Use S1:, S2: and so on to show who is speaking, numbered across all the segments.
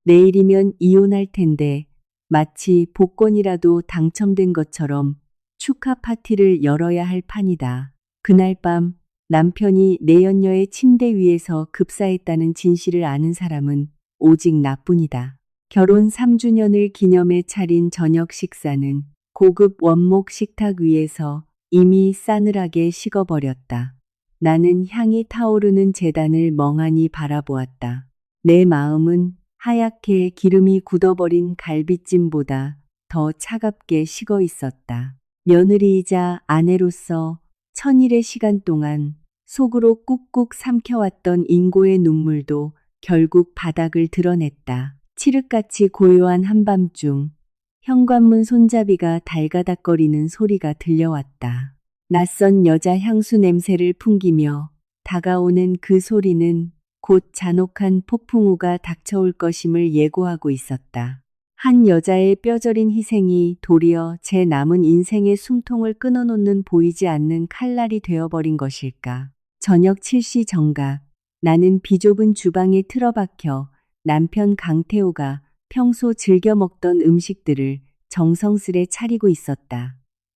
S1: 내일이면 이혼할 텐데 마치 복권이라도 당첨된 것처럼 축하 파티를 열어야 할 판이다. 그날 밤 남편이 내연녀의 침대 위에서 급사했다는 진실을 아는 사람은 오직 나뿐이다. 결혼 3주년을 기념해 차린 저녁 식사는 고급 원목 식탁 위에서 이미 싸늘하게 식어버렸다. 나는 향이 타오르는 제단을 멍하니 바라보았다. 내 마음은 하얗게 기름이 굳어버린 갈비찜보다 더 차갑게 식어 있었다. 며느리이자 아내로서 천일의 시간 동안 속으로 꾹꾹 삼켜왔던 인고의 눈물도 결국 바닥을 드러냈다. 칠흑같이 고요한 한밤중 현관문 손잡이가 달가닥거리는 소리가 들려왔다. 낯선 여자 향수 냄새를 풍기며 다가오는 그 소리는 곧 잔혹한 폭풍우가 닥쳐올 것임을 예고하고 있었다. 한 여자의 뼈저린 희생이 도리어 제 남은 인생의 숨통을 끊어놓는 보이지 않는 칼날이 되어버린 것일까. 저녁 7시 정각, 나는 비좁은 주방에 틀어박혀 남편 강태호가 평소 즐겨 먹던 음식들을 정성스레 차리고 있었다.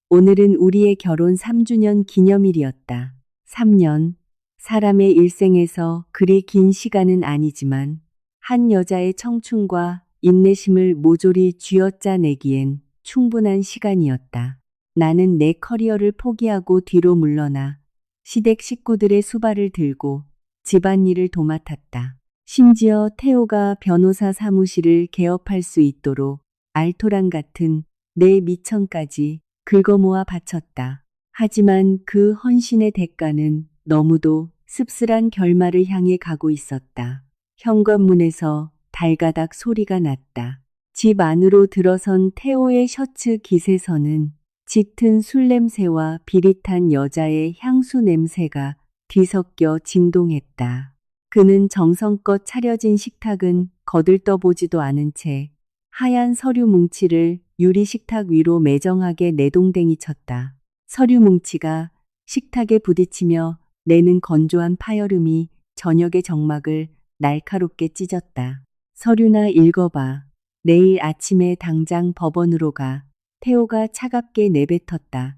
S1: 오늘은 우리의 결혼 3주년 기념일이었다. 3년, 사람의 일생에서 그리 긴 시간은 아니지만 한 여자의 청춘과 인내심을 모조리 쥐어짜내기엔 충분한 시간이었다. 나는 내 커리어를 포기하고 뒤로 물러나 시댁 식구들의 수발을 들고 집안일을 도맡았다. 심지어 태호가 변호사 사무실을 개업할 수 있도록 알토란 같은 내 미천까지 긁어모아 바쳤다. 하지만 그 헌신의 대가는 너무도 씁쓸한 결말을 향해 가고 있었다. 현관문에서 달가닥 소리가 났다. 집 안으로 들어선 태호의 셔츠 깃에서는 짙은 술 냄새와 비릿한 여자의 향수 냄새가 뒤섞여 진동했다. 그는 정성껏 차려진 식탁은 거들떠보지도 않은 채 하얀 서류 뭉치를 유리 식탁 위로 매정하게 내동댕이 쳤다. 서류 뭉치가 식탁에 부딪히며 내는 건조한 파열음이 저녁의 정막을 날카롭게 찢었다. 서류나 읽어봐. 내일 아침에 당장 법원으로 가. 태호가 차갑게 내뱉었다.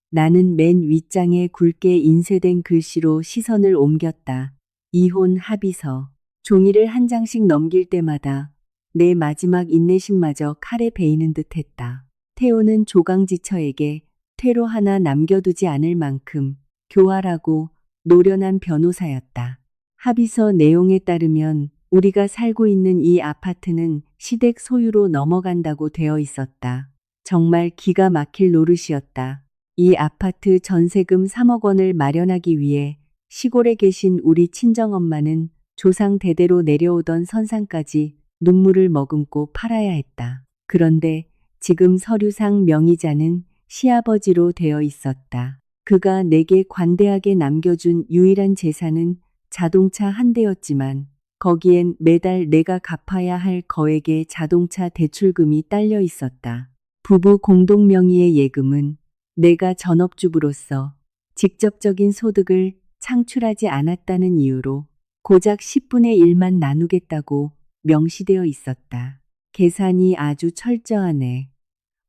S1: 나는 맨 윗장에 굵게 인쇄된 글씨로 시선을 옮겼다. 이혼 합의서. 종이를 한 장씩 넘길 때마다 내 마지막 인내심마저 칼에 베이는 듯 했다. 태호는 조강지처에게 퇴로 하나 남겨두지 않을 만큼 교활하고 노련한 변호사였다. 합의서 내용에 따르면 우리가 살고 있는 이 아파트는 시댁 소유로 넘어간다고 되어 있었다. 정말 기가 막힐 노릇이었다. 이 아파트 전세금 3억 원을 마련하기 위해 시골에 계신 우리 친정엄마는 조상 대대로 내려오던 선산까지 눈물을 머금고 팔아야 했다. 그런데 지금 서류상 명의자는 시아버지로 되어 있었다. 그가 내게 관대하게 남겨준 유일한 재산은 자동차 한 대였지만 거기엔 매달 내가 갚아야 할 거액의 자동차 대출금이 딸려 있었다. 부부 공동 명의의 예금은 내가 전업주부로서 직접적인 소득을 창출하지 않았다는 이유로 고작 10분의 1만 나누겠다고 명시되어 있었다. 계산이 아주 철저하네.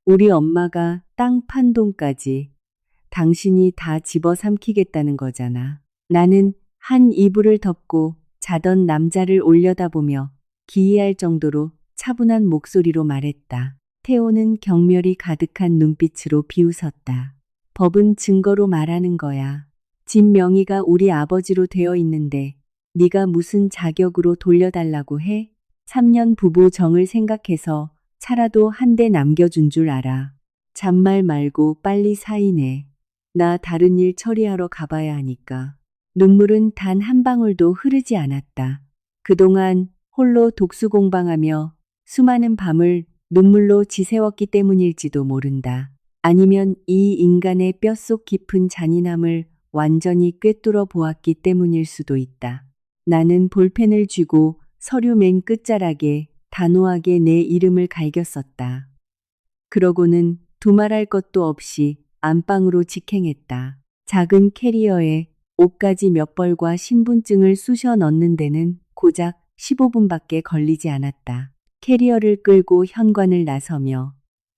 S1: 우리 엄마가 땅 판 돈까지 당신이 다 집어삼키겠다는 거잖아. 나는 한 이불을 덮고 자던 남자를 올려다보며 기이할 정도로 차분한 목소리로 말했다. 태호는 경멸이 가득한 눈빛으로 비웃었다. 법은 증거로 말하는 거야. 집 명의가 우리 아버지로 되어 있는데 네가 무슨 자격으로 돌려달라고 해? 3년 부부 정을 생각해서 차라도 한 대 남겨준 줄 알아. 잔말 말고 빨리 사인해. 나 다른 일 처리하러 가봐야 하니까. 눈물은 단 한 방울도 흐르지 않았다. 그동안 홀로 독수공방하며 수많은 밤을 눈물로 지새웠기 때문일지도 모른다. 아니면 이 인간의 뼛속 깊은 잔인함을 완전히 꿰뚫어 보았기 때문일 수도 있다. 나는 볼펜을 쥐고 서류 맨 끝자락에 단호하게 내 이름을 갈겼었다. 그러고는 두말할 것도 없이 안방으로 직행했다. 작은 캐리어에 옷가지 몇 벌과 신분증을 쑤셔 넣는 데는 고작 15분밖에 걸리지 않았다. 캐리어를 끌고 현관을 나서며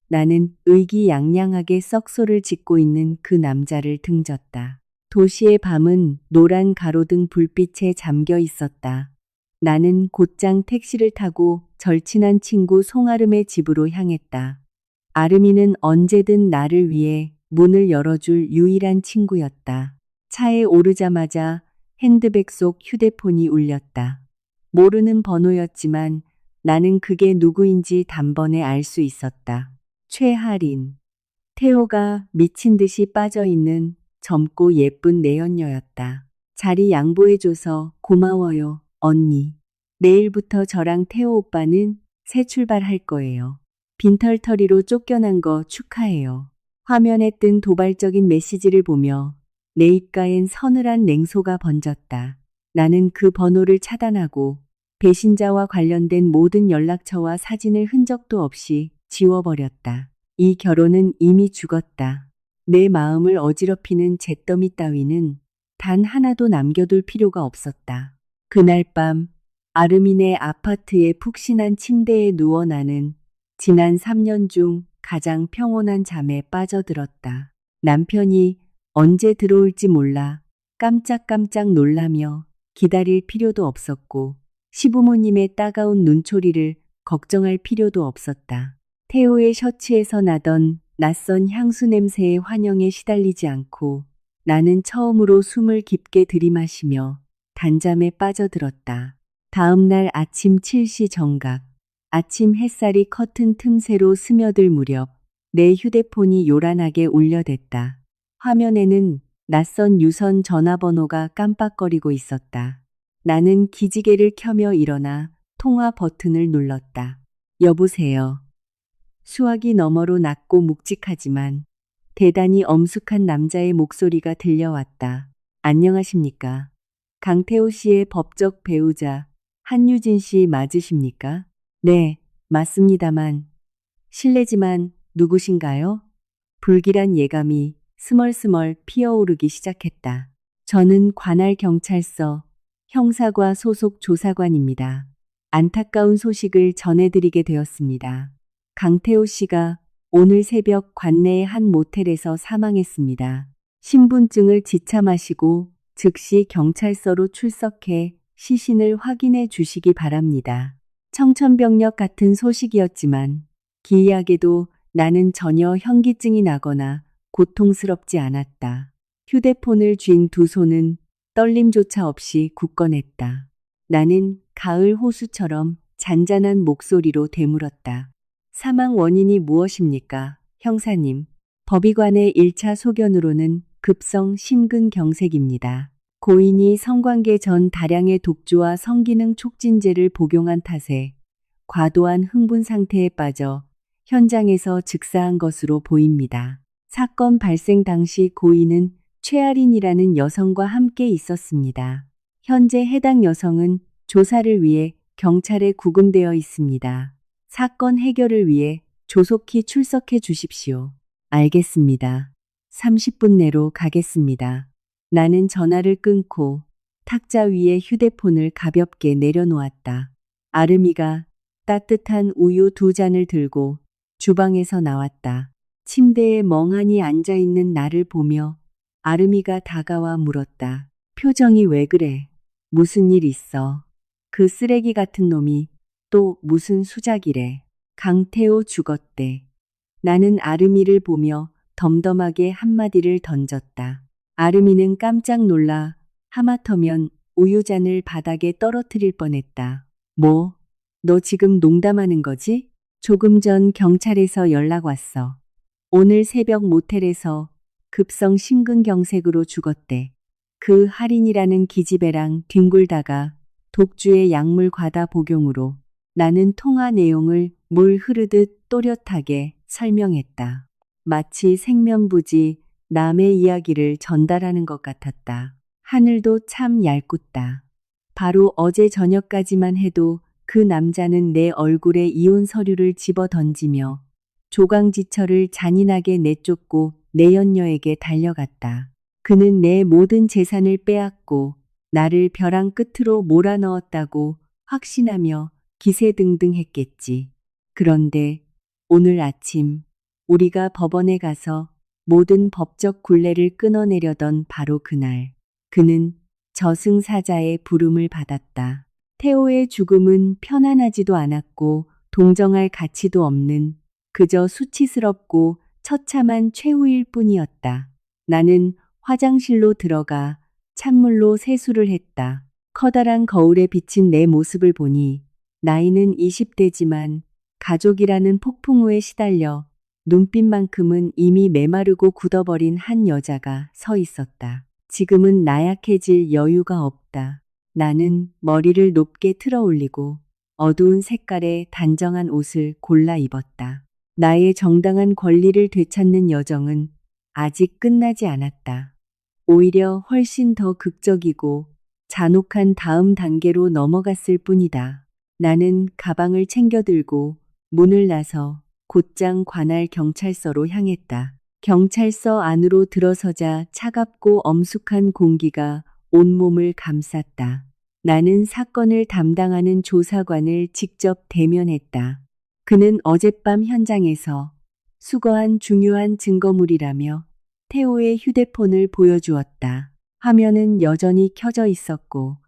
S1: 나는 의기양양하게 썩소를 짓고 있는 그 남자를 등졌다. 도시의 밤은 노란 가로등 불빛에 잠겨 있었다. 나는 곧장 택시를 타고 절친한 친구 송아름의 집으로 향했다. 아름이는 언제든 나를 위해 문을 열어줄 유일한 친구였다. 차에 오르자마자 핸드백 속 휴대폰이 울렸다. 모르는 번호였지만 나는 그게 누구인지 단번에 알 수 있었다. 최하린. 태호가 미친 듯이 빠져있는 젊고 예쁜 내연녀였다. 자리 양보해줘서 고마워요, 언니. 내일부터 저랑 태호 오빠는 새 출발할 거예요. 빈털터리로 쫓겨난 거 축하해요. 화면에 뜬 도발적인 메시지를 보며 내 입가엔 서늘한 냉소가 번졌다. 나는 그 번호를 차단하고 배신자와 관련된 모든 연락처와 사진을 흔적도 없이 지워버렸다. 이 결혼은 이미 죽었다. 내 마음을 어지럽히는 잿더미 따위는 단 하나도 남겨둘 필요가 없었다. 그날 밤 아르민의 아파트의 푹신한 침대에 누워 나는 지난 3년 중 가장 평온한 잠에 빠져들었다. 남편이 언제 들어올지 몰라 깜짝깜짝 놀라며 기다릴 필요도 없었고 시부모님의 따가운 눈초리를 걱정할 필요도 없었다. 태호의 셔츠에서 나던 낯선 향수 냄새의 환영에 시달리지 않고 나는 처음으로 숨을 깊게 들이마시며 단잠에 빠져들었다. 다음 날 아침 7시 정각. 아침 햇살이 커튼 틈새로 스며들 무렵 내 휴대폰이 요란하게 울려댔다. 화면에는 낯선 유선 전화번호가 깜빡거리고 있었다. 나는 기지개를 켜며 일어나 통화 버튼을 눌렀다. 여보세요. 수화기 너머로 낮고 묵직하지만 대단히 엄숙한 남자의 목소리가 들려왔다. 안녕하십니까. 강태호 씨의 법적 배우자 한유진 씨 맞으십니까? 네, 맞습니다만. 실례지만 누구신가요? 불길한 예감이 스멀스멀 피어오르기 시작했다. 저는 관할경찰서 형사과 소속 조사관입니다. 안타까운 소식을 전해드리게 되었습니다. 강태호 씨가 오늘 새벽 관내의 한 모텔에서 사망했습니다. 신분증을 지참하시고 즉시 경찰서로 출석해 시신을 확인해 주시기 바랍니다. 청천벽력 같은 소식이었지만 기이하게도 나는 전혀 현기증이 나거나 고통스럽지 않았다. 휴대폰을 쥔 두 손은 떨림조차 없이 굳건했다. 나는 가을 호수처럼 잔잔한 목소리로 되물었다. 사망 원인이 무엇입니까, 형사님? 법의관의 1차 소견으로는 급성 심근경색입니다. 고인이 성관계 전 다량의 독주와 성기능 촉진제를 복용한 탓에 과도한 흥분 상태에 빠져 현장에서 즉사한 것으로 보입니다. 사건 발생 당시 고인은 최아린이라는 여성과 함께 있었습니다. 현재 해당 여성은 조사를 위해 경찰에 구금되어 있습니다. 사건 해결을 위해 조속히 출석해 주십시오. 알겠습니다. 30분 내로 가겠습니다. 나는 전화를 끊고 탁자 위에 휴대폰을 가볍게 내려놓았다. 아름이가 따뜻한 우유 2잔을 들고 주방에서 나왔다. 침대에 멍하니 앉아있는 나를 보며 아름이가 다가와 물었다. 표정이 왜 그래? 무슨 일 있어? 그 쓰레기 같은 놈이 또 무슨 수작이래. 강태호 죽었대. 나는 아름이를 보며 덤덤하게 한마디를 던졌다. 아름이는 깜짝 놀라 하마터면 우유잔을 바닥에 떨어뜨릴 뻔했다. 뭐? 너 지금 농담하는 거지? 조금 전 경찰에서 연락 왔어. 오늘 새벽 모텔에서 급성 심근경색으로 죽었대. 그 할인이라는 기집애랑 뒹굴다가 독주의 약물 과다 복용으로. 나는 통화 내용을 물 흐르듯 또렷하게 설명했다. 마치 생면부지 남의 이야기를 전달하는 것 같았다. 하늘도 참 얄궂다. 바로 어제 저녁까지만 해도 그 남자는 내 얼굴에 이혼 서류를 집어 던지며 조강지처를 잔인하게 내쫓고 내연녀에게 달려갔다. 그는 내 모든 재산을 빼앗고 나를 벼랑 끝으로 몰아넣었다고 확신하며 기세등등했겠지. 그런데 오늘 아침 우리가 법원에 가서 모든 법적 굴레를 끊어내려던 바로 그날, 그는 저승사자의 부름을 받았다. 태호의 죽음은 편안하지도 않았고 동정할 가치도 없는 그저 수치스럽고 처참한 최후일 뿐이었다. 나는 화장실로 들어가 찬물로 세수를 했다. 커다란 거울에 비친 내 모습을 보니 나이는 20대지만 가족이라는 폭풍우에 시달려 눈빛만큼은 이미 메마르고 굳어버린 한 여자가 서 있었다. 지금은 나약해질 여유가 없다. 나는 머리를 높게 틀어 올리고 어두운 색깔의 단정한 옷을 골라 입었다. 나의 정당한 권리를 되찾는 여정은 아직 끝나지 않았다. 오히려 훨씬 더 극적이고 잔혹한 다음 단계로 넘어갔을 뿐이다. 나는 가방을 챙겨 들고 문을 나서 곧장 관할 경찰서로 향했다. 경찰서 안으로 들어서자 차갑고 엄숙한 공기가 온몸을 감쌌다. 나는 사건을 담당하는 조사관을 직접 대면했다. 그는 어젯밤 현장에서 수거한 중요한 증거물이라며 태호의 휴대폰을 보여주었다. 화면은 여전히 켜져 있었고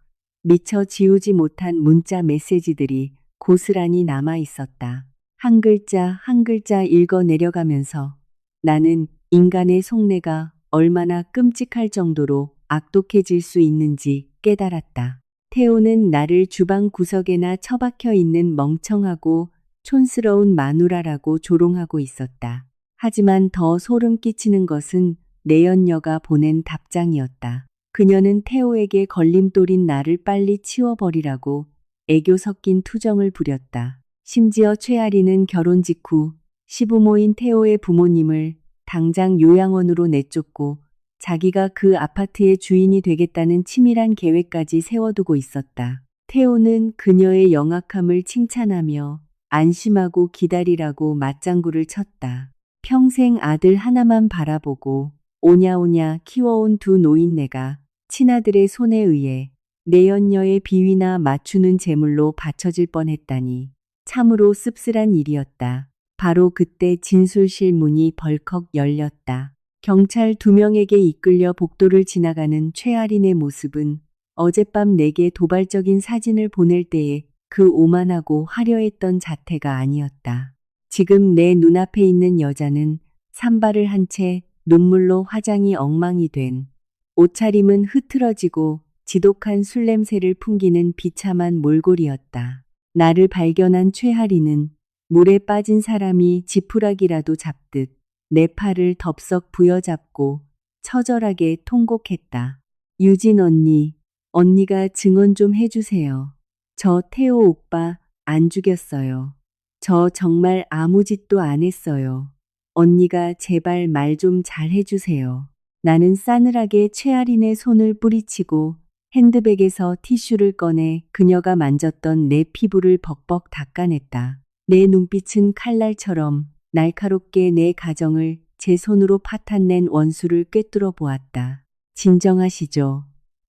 S1: 미처 지우지 못한 문자 메시지들이 고스란히 남아 있었다. 한 글자 한 글자 읽어 내려가면서 나는 인간의 속내가 얼마나 끔찍할 정도로 악독해질 수 있는지 깨달았다. 태호는 나를 주방 구석에나 처박혀 있는 멍청하고 촌스러운 마누라라고 조롱하고 있었다. 하지만 더 소름 끼치는 것은 내연녀가 보낸 답장이었다. 그녀는 태호에게 걸림돌인 나를 빨리 치워버리라고 애교 섞인 투정을 부렸다. 심지어 최아리는 결혼 직후 시부모인 태호의 부모님을 당장 요양원으로 내쫓고 자기가 그 아파트의 주인이 되겠다는 치밀한 계획까지 세워두고 있었다. 태호는 그녀의 영악함을 칭찬하며 안심하고 기다리라고 맞장구를 쳤다. 평생 아들 하나만 바라보고 오냐오냐 키워온 두 노인네가 친아들의 손에 의해 내연녀의 비위나 맞추는 제물로 바쳐질 뻔했다니 참으로 씁쓸한 일이었다. 바로 그때 진술실 문이 벌컥 열렸다. 경찰 2명에게 이끌려 복도를 지나가는 최아린의 모습은 어젯밤 내게 도발적인 사진을 보낼 때의 그 오만하고 화려했던 자태가 아니었다. 지금 내 눈앞에 있는 여자는 산발을 한 채 눈물로 화장이 엉망이 된, 옷차림은 흐트러지고 지독한 술 냄새를 풍기는 비참한 몰골이었다. 나를 발견한 최하리는 물에 빠진 사람이 지푸라기라도 잡듯 내 팔을 덥석 부여잡고 처절하게 통곡했다. 유진 언니, 언니가 증언 좀 해주세요. 저 태호 오빠 안 죽였어요. 저 정말 아무 짓도 안 했어요. 언니가 제발 말 좀 잘 해주세요. 나는 싸늘하게 최아린의 손을 뿌리치고 핸드백에서 티슈를 꺼내 그녀가 만졌던 내 피부를 벅벅 닦아냈다. 내 눈빛은 칼날처럼 날카롭게 내 가정을 제 손으로 파탄낸 원수를 꿰뚫어 보았다. 진정하시죠.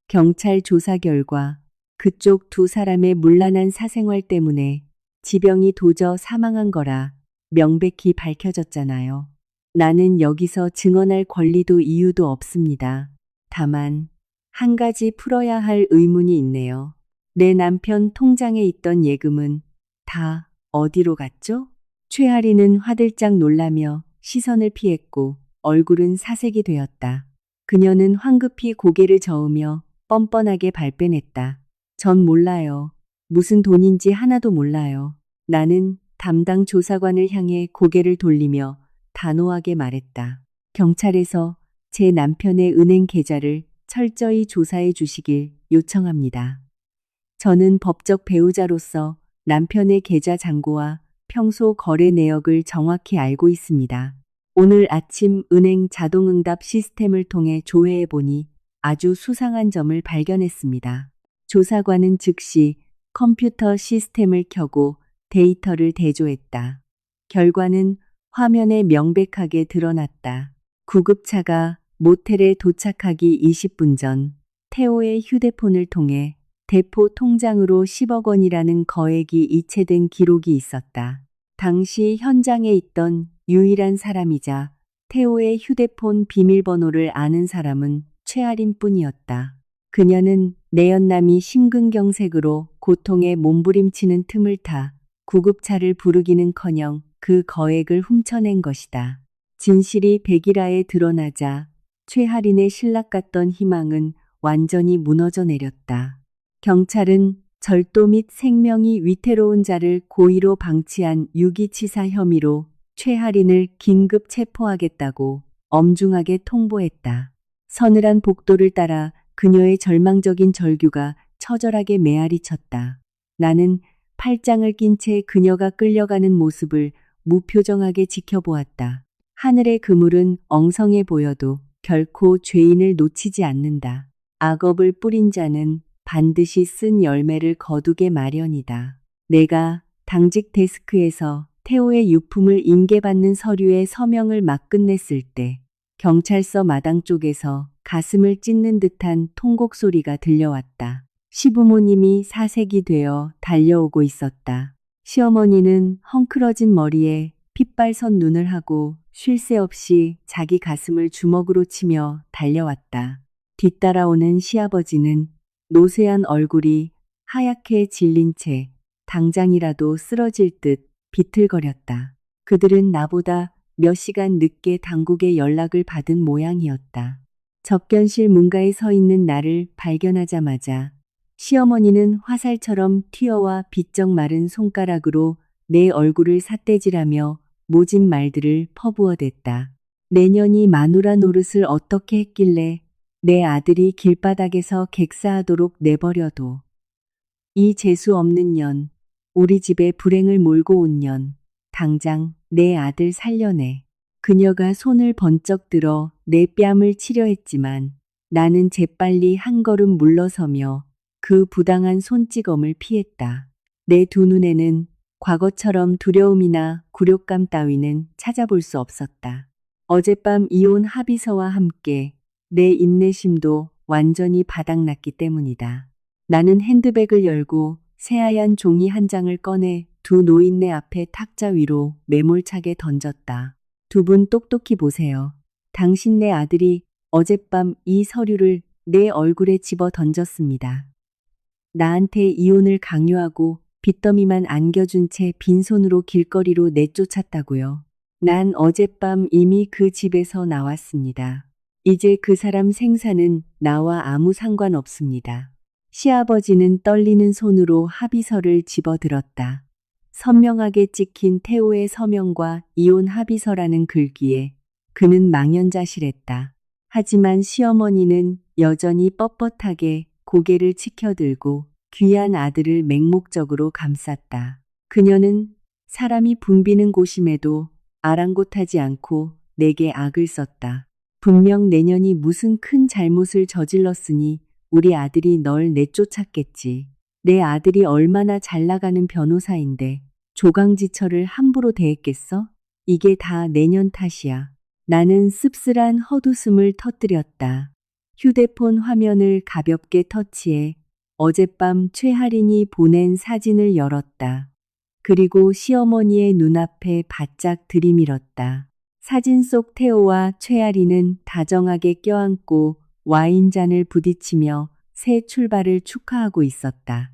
S1: 경찰 조사 결과 그쪽 두 사람의 문란한 사생활 때문에 지병이 도져 사망한 거라 명백히 밝혀졌잖아요. 나는 여기서 증언할 권리도 이유도 없습니다. 다만 한 가지 풀어야 할 의문이 있네요. 내 남편 통장에 있던 예금은 다 어디로 갔죠? 최아리는 화들짝 놀라며 시선을 피했고 얼굴은 사색이 되었다. 그녀는 황급히 고개를 저으며 뻔뻔하게 발뺌했다. 전 몰라요. 무슨 돈인지 하나도 몰라요. 나는 담당 조사관을 향해 고개를 돌리며 단호하게 말했다. 경찰에서 제 남편의 은행 계좌를 철저히 조사해 주시길 요청합니다. 저는 법적 배우자로서 남편의 계좌 잔고와 평소 거래 내역을 정확히 알고 있습니다. 오늘 아침 은행 자동응답 시스템을 통해 조회해 보니 아주 수상한 점을 발견했습니다. 조사관은 즉시 컴퓨터 시스템을 켜고 데이터를 대조했다. 결과는 화면에 명백하게 드러났다. 구급차가 모텔에 도착하기 20분 전 태호의 휴대폰을 통해 대포 통장으로 10억 원이라는 거액이 이체된 기록이 있었다. 당시 현장에 있던 유일한 사람이자 태호의 휴대폰 비밀번호를 아는 사람은 최아린 뿐이었다. 그녀는 내연남이 심근경색으로 고통에 몸부림치는 틈을 타 구급차를 부르기는커녕 그 거액을 훔쳐낸 것이다. 진실이 백일하에 드러나자 최하린의 신락 같던 희망은 완전히 무너져 내렸다. 경찰은 절도 및 생명이 위태로운 자를 고의로 방치한 유기치사 혐의로 최하린을 긴급 체포하겠다고 엄중하게 통보했다. 서늘한 복도를 따라 그녀의 절망적인 절규가 처절하게 메아리 쳤다. 나는 팔짱을 낀 채 그녀가 끌려가는 모습을 무표정하게 지켜보았다. 하늘의 그물은 엉성해 보여도 결코 죄인을 놓치지 않는다. 악업을 뿌린 자는 반드시 쓴 열매를 거두게 마련이다. 내가 당직 데스크에서 태호의 유품을 인계받는 서류에 서명을 막 끝냈을 때 경찰서 마당 쪽에서 가슴을 찢는 듯한 통곡 소리가 들려왔다. 시부모님이 사색이 되어 달려오고 있었다. 시어머니는 헝클어진 머리에 핏발선 눈을 하고 쉴 새 없이 자기 가슴을 주먹으로 치며 달려왔다. 뒤따라오는 시아버지는 노쇠한 얼굴이 하얗게 질린 채 당장이라도 쓰러질 듯 비틀거렸다. 그들은 나보다 몇 시간 늦게 당국에 연락을 받은 모양이었다. 접견실 문가에 서 있는 나를 발견하자마자 시어머니는 화살처럼 튀어와 비쩍 마른 손가락으로 내 얼굴을 삿대질하며 모진 말들을 퍼부어댔다. 내년이 마누라 노릇을 어떻게 했길래 내 아들이 길바닥에서 객사하도록 내버려둬. 이 재수 없는 년, 우리 집에 불행을 몰고 온 년, 당장 내 아들 살려내. 그녀가 손을 번쩍 들어 내 뺨을 치려 했지만 나는 재빨리 한 걸음 물러서며 그 부당한 손찌검을 피했다. 내 두 눈에는 과거처럼 두려움이나 굴욕감 따위는 찾아볼 수 없었다. 어젯밤 이혼 합의서와 함께 내 인내심도 완전히 바닥났기 때문이다. 나는 핸드백을 열고 새하얀 종이 한 장을 꺼내 두 노인네 앞에 탁자 위로 매몰차게 던졌다. 두 분 똑똑히 보세요. 당신네 아들이 어젯밤 이 서류를 내 얼굴에 집어 던졌습니다. 나한테 이혼을 강요하고 빚더미만 안겨준 채 빈손으로 길거리로 내쫓았다고요. 난 어젯밤 이미 그 집에서 나왔습니다. 이제 그 사람 생사는 나와 아무 상관없습니다. 시아버지는 떨리는 손으로 합의서를 집어들었다. 선명하게 찍힌 태호의 서명과 이혼 합의서라는 글귀에 그는 망연자실했다. 하지만 시어머니는 여전히 뻣뻣하게 고개를 치켜들고 귀한 아들을 맹목적으로 감쌌다. 그녀는 사람이 붐비는 곳임에도 아랑곳하지 않고 내게 악을 썼다. 분명 내년이 무슨 큰 잘못을 저질렀으니 우리 아들이 널 내쫓았겠지. 내 아들이 얼마나 잘 나가는 변호사인데 조강지처를 함부로 대했겠어? 이게 다 내년 탓이야. 나는 씁쓸한 헛웃음을 터뜨렸다. 휴대폰 화면을 가볍게 터치해 어젯밤 최하린이 보낸 사진을 열었다. 그리고 시어머니의 눈앞에 바짝 들이밀었다. 사진 속 태호와 최아린은 다정하게 껴안고 와인잔을 부딪히며 새 출발을 축하하고 있었다.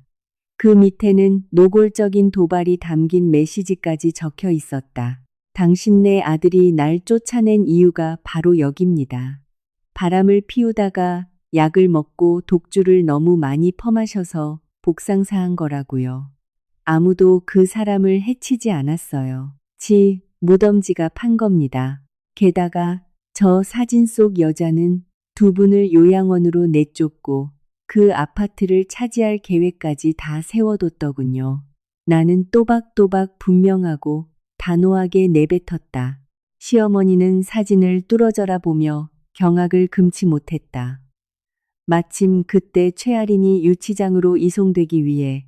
S1: 그 밑에는 노골적인 도발이 담긴 메시지까지 적혀 있었다. 당신네 아들이 날 쫓아낸 이유가 바로 여기입니다. 바람을 피우다가 약을 먹고 독주를 너무 많이 퍼마셔서 복상사한 거라고요. 아무도 그 사람을 해치지 않았어요. 무덤지가 판 겁니다. 게다가 저 사진 속 여자는 두 분을 요양원으로 내쫓고 그 아파트를 차지할 계획까지 다 세워뒀더군요. 나는 또박또박 분명하고 단호하게 내뱉었다. 시어머니는 사진을 뚫어져라 보며 경악을 금치 못했다. 마침 그때 최아린이 유치장으로 이송되기 위해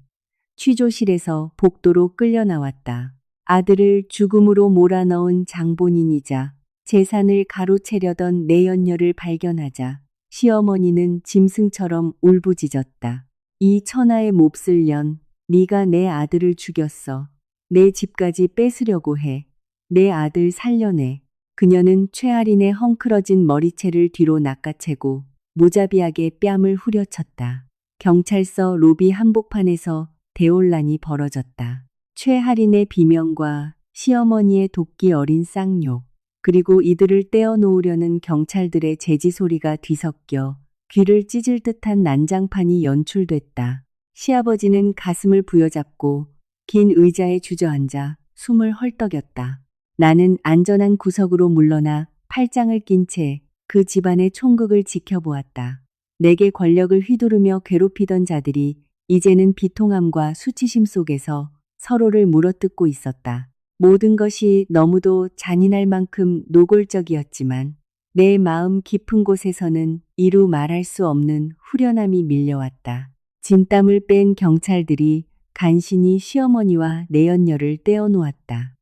S1: 취조실에서 복도로 끌려 나왔다. 아들을 죽음으로 몰아넣은 장본인이자 재산을 가로채려던 내연녀를 발견하자 시어머니는 짐승처럼 울부짖었다. 이 천하의 몹쓸 년, 네가 내 아들을 죽였어. 내 집까지 뺏으려고 해. 내 아들 살려내. 그녀는 최아린의 헝클어진 머리채를 뒤로 낚아채고 무자비하게 뺨을 후려쳤다. 경찰서 로비 한복판에서 대혼란이 벌어졌다. 최하린의 비명과 시어머니의 돕기 어린 쌍욕, 그리고 이들을 떼어놓으려는 경찰들의 제지 소리가 뒤섞여 귀를 찢을 듯한 난장판이 연출됐다. 시아버지는 가슴을 부여잡고 긴 의자에 주저앉아 숨을 헐떡였다. 나는 안전한 구석으로 물러나 팔짱을 낀 채 그 집안의 총극을 지켜보았다. 내게 권력을 휘두르며 괴롭히던 자들이 이제는 비통함과 수치심 속에서 서로를 물어뜯고 있었다. 모든 것이 너무도 잔인할 만큼 노골적이었지만 내 마음 깊은 곳에서는 이루 말할 수 없는 후련함이 밀려왔다. 진땀을 뺀 경찰들이 간신히 시어머니와 내연녀를 떼어놓았다.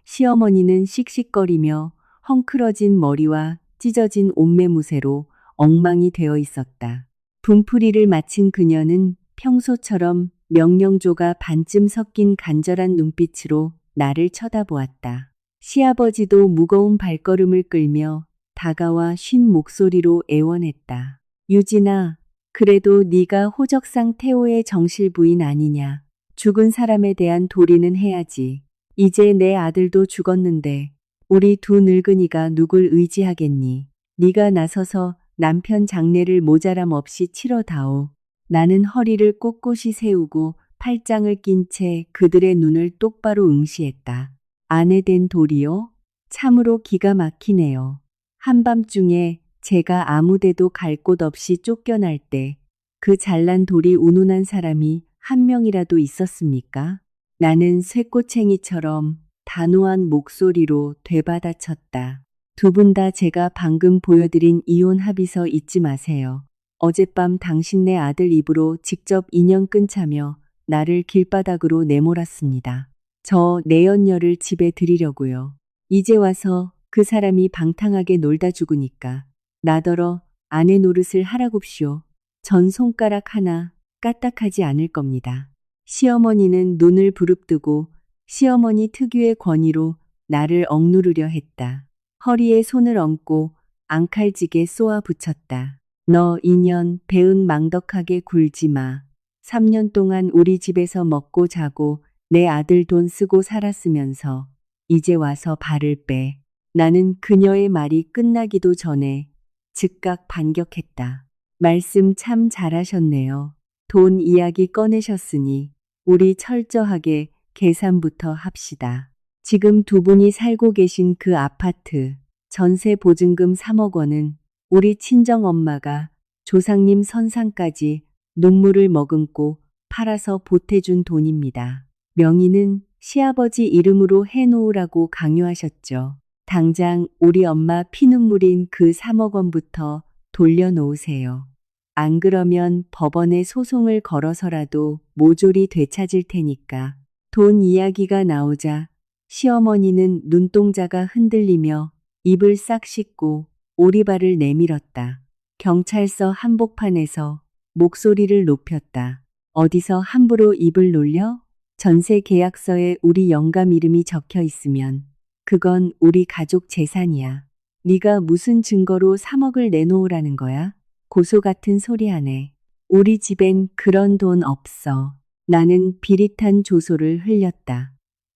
S1: 시어머니는 씩씩거리며 헝클어진 머리와 찢어진 옷매무새로 엉망이 되어 있었다. 분풀이를 마친 그녀는 평소처럼 명령조가 반쯤 섞인 간절한 눈빛으로 나를 쳐다보았다. 시아버지도 무거운 발걸음을 끌며 다가와 쉰 목소리로 애원했다. 유진아, 그래도 네가 호적상 태호의 정실 부인 아니냐. 죽은 사람에 대한 도리는 해야지. 이제 내 아들도 죽었는데 우리 두 늙은이가 누굴 의지하겠니. 네가 나서서 남편 장례를 모자람 없이 치러다오. 나는 허리를 꼿꼿이 세우고 팔짱을 낀 채 그들의 눈을 똑바로 응시했다. 아내 된 도리요? 참으로 기가 막히네요. 한밤중에 제가 아무데도 갈 곳 없이 쫓겨날 때 그 잘난 돌이 운운한 사람이 한 명이라도 있었습니까? 나는 쇠꼬챙이처럼 단호한 목소리로 되받아쳤다. 두 분 다 제가 방금 보여드린 이혼 합의서 잊지 마세요. 어젯밤 당신네 아들 입으로 직접 인연 끊자며 나를 길바닥으로 내몰았습니다. 저 내연녀를 집에 들이려고요. 이제 와서 그 사람이 방탕하게 놀다 죽으니까 나더러 아내 노릇을 하라굽시오. 전 손가락 하나 까딱하지 않을 겁니다. 시어머니는 눈을 부릅뜨고 시어머니 특유의 권위로 나를 억누르려 했다. 허리에 손을 얹고 앙칼지게 쏘아 붙였다. 너 인연 배은 망덕하게 굴지 마. 3년 동안 우리 집에서 먹고 자고 내 아들 돈 쓰고 살았으면서 이제 와서 발을 빼. 나는 그녀의 말이 끝나기도 전에 즉각 반격했다. 말씀 참 잘하셨네요. 돈 이야기 꺼내셨으니 우리 철저하게 계산부터 합시다. 지금 두 분이 살고 계신 그 아파트 전세 보증금 3억 원은 우리 친정엄마가 조상님 선상까지 눈물을 머금고 팔아서 보태준 돈입니다. 명의는 시아버지 이름으로 해놓으라고 강요하셨죠. 당장 우리 엄마 피눈물인 그 3억 원부터 돌려놓으세요. 안 그러면 법원에 소송을 걸어서라도 모조리 되찾을 테니까. 돈 이야기가 나오자 시어머니는 눈동자가 흔들리며 입을 싹 씻고 오리발을 내밀었다. 경찰서 한복판에서 목소리를 높였다. 어디서 함부로 입을 놀려? 전세 계약서에 우리 영감 이름이 적혀 있으면 그건 우리 가족 재산이야. 네가 무슨 증거로 3억을 내놓으라는 거야? 고소 같은 소리 하네. 우리 집엔 그런 돈 없어. 나는 비릿한 조소를 흘렸다.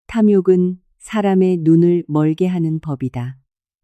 S1: 탐욕은 사람의 눈을 멀게 하는 법이다.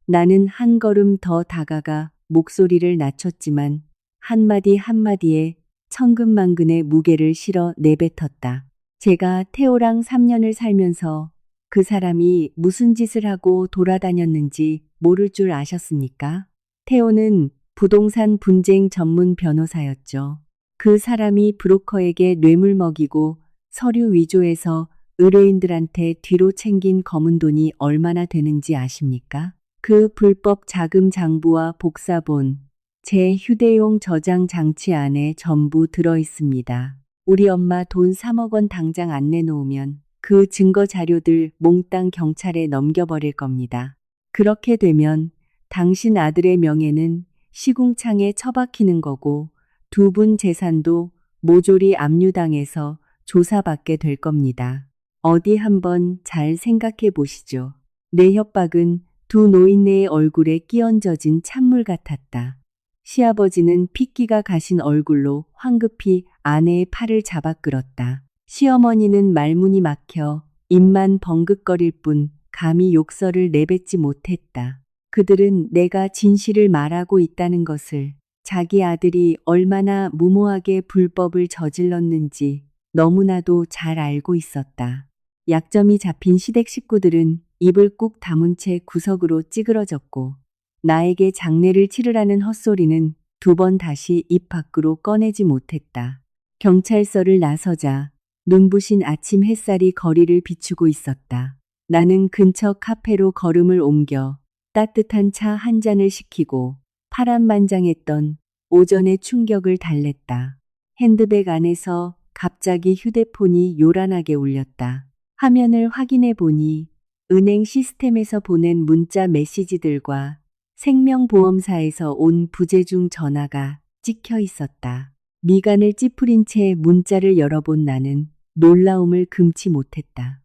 S1: 나는 한 걸음 더 다가가 목소리를 낮췄지만 한마디 한마디에 천근만근의 무게를 실어 내뱉었다. 제가 태호랑 3년을 살면서 그 사람이 무슨 짓을 하고 돌아다녔는지 모를 줄 아셨습니까? 태호는 부동산 분쟁 전문 변호사였죠. 그 사람이 브로커에게 뇌물 먹이고 서류 위조해서 의뢰인들한테 뒤로 챙긴 검은 돈이 얼마나 되는지 아십니까? 그 불법 자금 장부와 복사본, 제 휴대용 저장 장치 안에 전부 들어 있습니다. 우리 엄마 돈 3억 원 당장 안 내놓으면 그 증거 자료들 몽땅 경찰에 넘겨버릴 겁니다. 그렇게 되면 당신 아들의 명예는 시궁창에 처박히는 거고 두 분 재산도 모조리 압류당해서 조사받게 될 겁니다. 어디 한번 잘 생각해 보시죠. 내 협박은 두 노인네의 얼굴에 끼얹어진 찬물 같았다. 시아버지는 핏기가 가신 얼굴로 황급히 아내의 팔을 잡아 끌었다. 시어머니는 말문이 막혀 입만 벙긋거릴 뿐 감히 욕설을 내뱉지 못했다. 그들은 내가 진실을 말하고 있다는 것을, 자기 아들이 얼마나 무모하게 불법을 저질렀는지 너무나도 잘 알고 있었다. 약점이 잡힌 시댁 식구들은 입을 꾹 다문 채 구석으로 찌그러졌고, 나에게 장례를 치르라는 헛소리는 두 번 다시 입 밖으로 꺼내지 못했다. 경찰서를 나서자 눈부신 아침 햇살이 거리를 비추고 있었다. 나는 근처 카페로 걸음을 옮겨 따뜻한 차 한 잔을 시키고 파란만장했던 오전의 충격을 달랬다. 핸드백 안에서 갑자기 휴대폰이 요란하게 울렸다. 화면을 확인해 보니 은행 시스템에서 보낸 문자 메시지들과 생명보험사에서 온 부재중 전화가 찍혀 있었다. 미간을 찌푸린 채 문자를 열어본 나는 놀라움을 금치 못했다.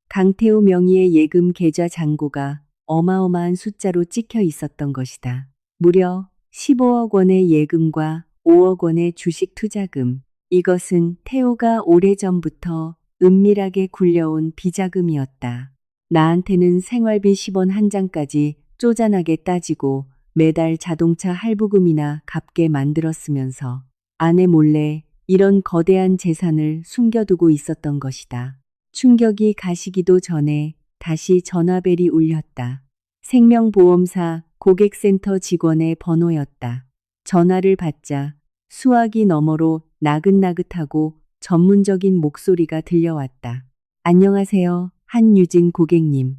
S1: 강태호 명의의 예금 계좌 잔고가 어마어마한 숫자로 찍혀 있었던 것이다. 무려 15억 원의 예금과 5억 원의 주식 투자금. 이것은 태호가 오래전부터 은밀하게 굴려온 비자금이었다. 나한테는 생활비 10원 한 장까지 쪼잔하게 따지고 매달 자동차 할부금이나 갚게 만들었으면서 아내 몰래 이런 거대한 재산을 숨겨두고 있었던 것이다. 충격이 가시기도 전에 다시 전화벨이 울렸다. 생명보험사 고객센터 직원의 번호였다. 전화를 받자 수화기 너머로 나긋나긋하고 전문적인 목소리가 들려왔다. 안녕하세요, 한유진 고객님.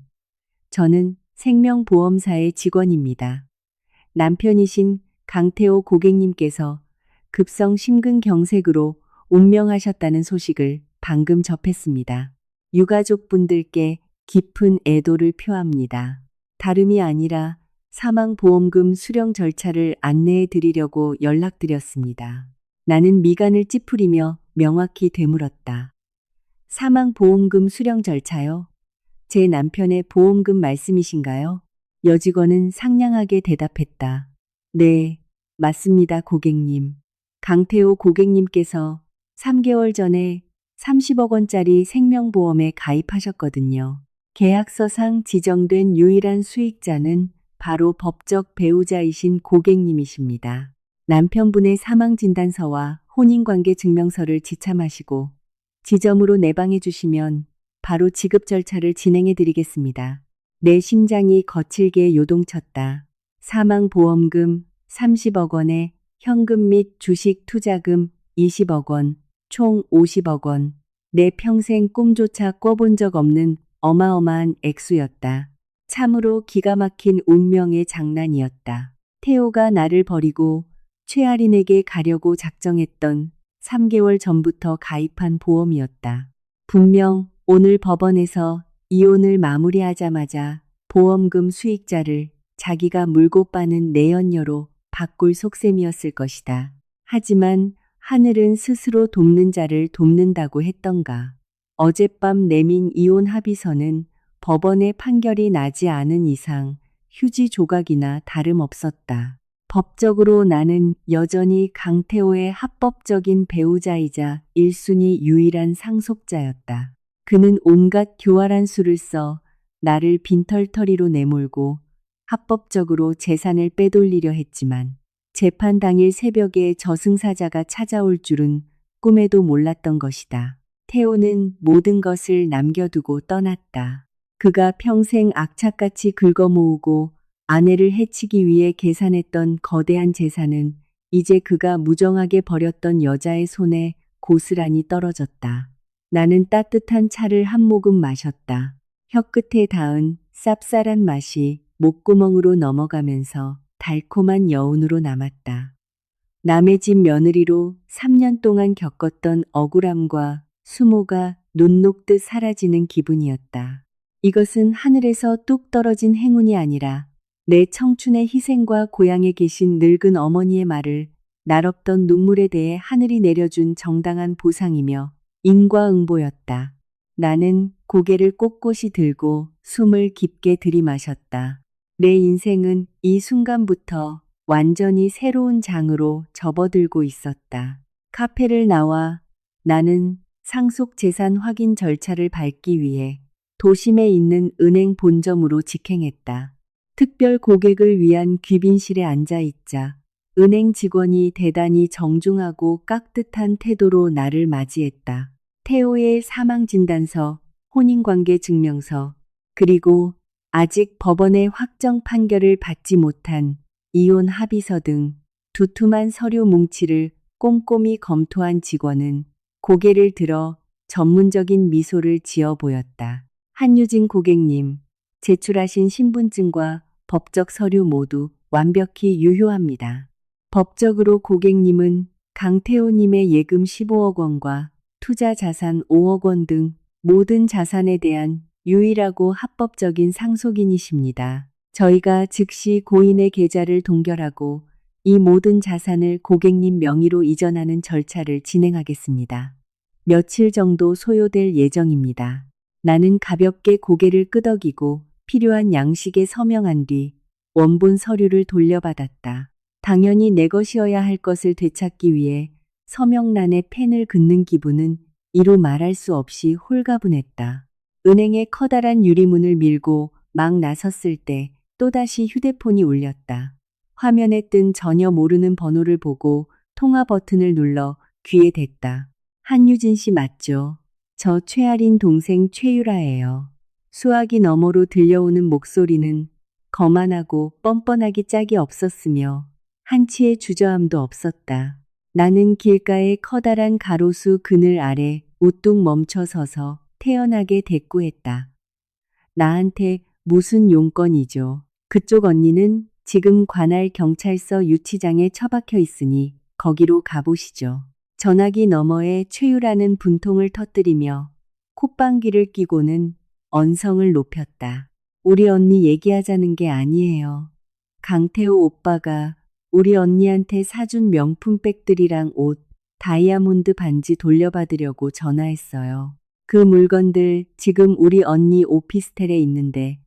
S1: 저는 생명보험사의 직원입니다. 남편이신 강태호 고객님께서 급성 심근경색으로 운명하셨다는 소식을 방금 접했습니다. 유가족분들께 깊은 애도를 표합니다. 다름이 아니라 사망보험금 수령 절차를 안내해 드리려고 연락드렸습니다. 나는 미간을 찌푸리며 명확히 되물었다. 사망보험금 수령 절차요? 제 남편의 보험금 말씀이신가요? 여직원은 상냥하게 대답했다. 네, 맞습니다, 고객님. 강태호 고객님께서 3개월 전에 30억 원짜리 생명보험에 가입하셨거든요. 계약서상 지정된 유일한 수익자는 바로 법적 배우자이신 고객님이십니다. 남편분의 사망진단서와 혼인관계 증명서를 지참하시고 지점으로 내방해 주시면 바로 지급 절차를 진행해 드리겠습니다. 내 심장이 거칠게 요동쳤다. 사망보험금 30억 원에 현금 및 주식 투자금 20억 원, 총 50억 원. 내 평생 꿈조차 꿔본 적 없는 어마어마한 액수였다. 참으로 기가 막힌 운명의 장난이었다. 태호가 나를 버리고 최아린에게 가려고 작정했던 3개월 전부터 가입한 보험이었다. 분명 오늘 법원에서 이혼을 마무리하자마자 보험금 수익자를 자기가 물고 빠는 내연녀로 바꿀 속셈이었을 것이다. 하지만 하늘은 스스로 돕는 자를 돕는다고 했던가. 어젯밤 내민 이혼 합의서는 법원의 판결이 나지 않은 이상 휴지 조각이나 다름없었다. 법적으로 나는 여전히 강태호의 합법적인 배우자이자 1순위 유일한 상속자였다. 그는 온갖 교활한 수를 써 나를 빈털터리로 내몰고 합법적으로 재산을 빼돌리려 했지만 재판 당일 새벽에 저승사자가 찾아올 줄은 꿈에도 몰랐던 것이다. 태호는 모든 것을 남겨두고 떠났다. 그가 평생 악착같이 긁어모으고 아내를 해치기 위해 계산했던 거대한 재산은 이제 그가 무정하게 버렸던 여자의 손에 고스란히 떨어졌다. 나는 따뜻한 차를 한 모금 마셨다. 혀끝에 닿은 쌉쌀한 맛이 목구멍으로 넘어가면서 달콤한 여운으로 남았다. 남의 집 며느리로 3년 동안 겪었던 억울함과 수모가 눈 녹듯 사라지는 기분이었다. 이것은 하늘에서 뚝 떨어진 행운이 아니라 내 청춘의 희생과 고향에 계신 늙은 어머니의 말을 날 없던 눈물에 대해 하늘이 내려준 정당한 보상이며 인과응보였다. 나는 고개를 꼿꼿이 들고 숨을 깊게 들이마셨다. 내 인생은 이 순간부터 완전히 새로운 장으로 접어들고 있었다. 카페를 나와 나는 상속 재산 확인 절차를 밟기 위해 도심에 있는 은행 본점으로 직행했다. 특별 고객을 위한 귀빈실에 앉아 있자 은행 직원이 대단히 정중하고 깍듯한 태도로 나를 맞이했다. 태호의 사망진단서, 혼인관계 증명서, 그리고 아직 법원의 확정 판결을 받지 못한 이혼 합의서 등 두툼한 서류 뭉치를 꼼꼼히 검토한 직원은 고개를 들어 전문적인 미소를 지어 보였다. 한유진 고객님, 제출하신 신분증과 법적 서류 모두 완벽히 유효합니다. 법적으로 고객님은 강태호님의 예금 15억 원과 투자 자산 5억 원 등 모든 자산에 대한 유일하고 합법적인 상속인이십니다. 저희가 즉시 고인의 계좌를 동결하고 이 모든 자산을 고객님 명의로 이전하는 절차를 진행하겠습니다. 며칠 정도 소요될 예정입니다. 나는 가볍게 고개를 끄덕이고 필요한 양식에 서명한 뒤 원본 서류를 돌려받았다. 당연히 내 것이어야 할 것을 되찾기 위해 서명란에 펜을 긋는 기분은 이루 말할 수 없이 홀가분했다. 은행의 커다란 유리문을 밀고 막 나섰을 때 또다시 휴대폰이 울렸다. 화면에 뜬 전혀 모르는 번호를 보고 통화 버튼을 눌러 귀에 댔다. 한유진 씨 맞죠? 저 최아린 동생 최유라예요. 수화기 너머로 들려오는 목소리는 거만하고 뻔뻔하기 짝이 없었으며 한치의 주저함도 없었다. 나는 길가의 커다란 가로수 그늘 아래 우뚝 멈춰 서서 태연하게 대꾸했다. 나한테 무슨 용건이죠? 그쪽 언니는 지금 관할 경찰서 유치장에 처박혀 있으니 거기로 가보시죠. 전화기 너머에 최유라는 분통을 터뜨리며 콧방귀를 뀌고는 언성을 높였다. 우리 언니 얘기하자는 게 아니에요. 강태호 오빠가 우리 언니한테 사준 명품백들이랑 옷, 다이아몬드 반지 돌려받으려고 전화했어요. 그 물건들 지금 우리 언니 오피스텔에 있는데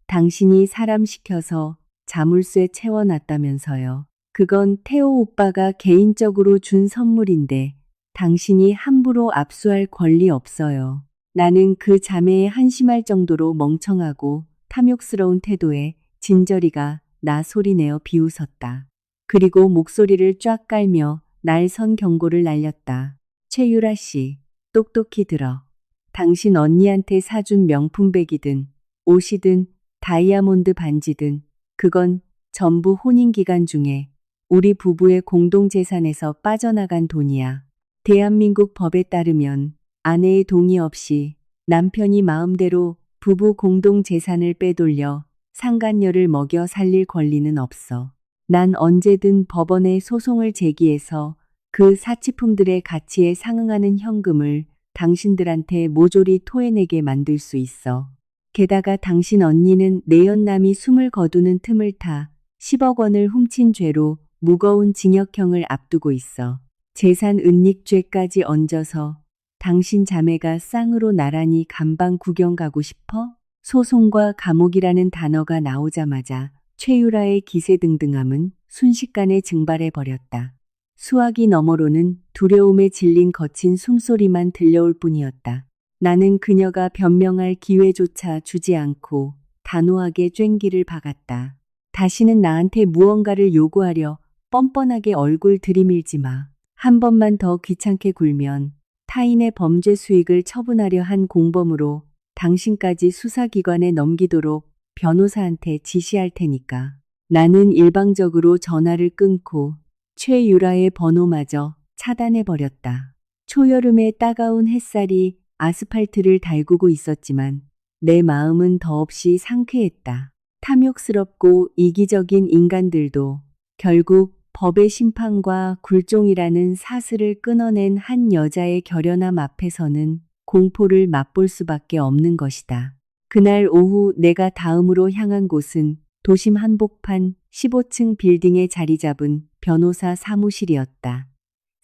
S1: 당신이 사람 시켜서 자물쇠 채워놨다면서요. 그건 태호 오빠가 개인적으로 준 선물인데 당신이 함부로 압수할 권리 없어요. 나는 그 자매에 한심할 정도로 멍청하고 탐욕스러운 태도에 진저리가 나 소리내어 비웃었다. 그리고 목소리를 쫙 깔며 날 선 경고를 날렸다. 최유라 씨, 똑똑히 들어. 당신 언니한테 사준 명품백이든 옷이든 다이아몬드 반지든 그건 전부 혼인기간 중에 우리 부부의 공동재산에서 빠져나간 돈이야. 대한민국 법에 따르면 아내의 동의 없이 남편이 마음대로 부부 공동재산을 빼돌려 상간녀를 먹여 살릴 권리는 없어. 난 언제든 법원에 소송을 제기해서 그 사치품들의 가치에 상응하는 현금을 당신들한테 모조리 토해내게 만들 수 있어. 게다가 당신 언니는 내연남이 숨을 거두는 틈을 타 10억 원을 훔친 죄로 무거운 징역형을 앞두고 있어. 재산 은닉죄까지 얹어서 당신 자매가 쌍으로 나란히 감방 구경 가고 싶어? 소송과 감옥이라는 단어가 나오자마자 최유라의 기세등등함은 순식간에 증발해버렸다. 수화기 너머로는 두려움에 질린 거친 숨소리만 들려올 뿐이었다. 나는 그녀가 변명할 기회조차 주지 않고 단호하게 쨈기를 박았다. 다시는 나한테 무언가를 요구하려 뻔뻔하게 얼굴 들이밀지 마. 한 번만 더 귀찮게 굴면 타인의 범죄 수익을 처분하려 한 공범으로 당신까지 수사기관에 넘기도록 변호사한테 지시할 테니까. 나는 일방적으로 전화를 끊고 최유라의 번호마저 차단해버렸다. 초여름의 따가운 햇살이 아스팔트를 달구고 있었지만 내 마음은 더없이 상쾌했다. 탐욕스럽고 이기적인 인간들도 결국 법의 심판과 굴종이라는 사슬을 끊어낸 한 여자의 결연함 앞에서는 공포를 맛볼 수밖에 없는 것이다. 그날 오후 내가 다음으로 향한 곳은 도심 한복판 15층 빌딩에 자리 잡은 변호사 사무실이었다.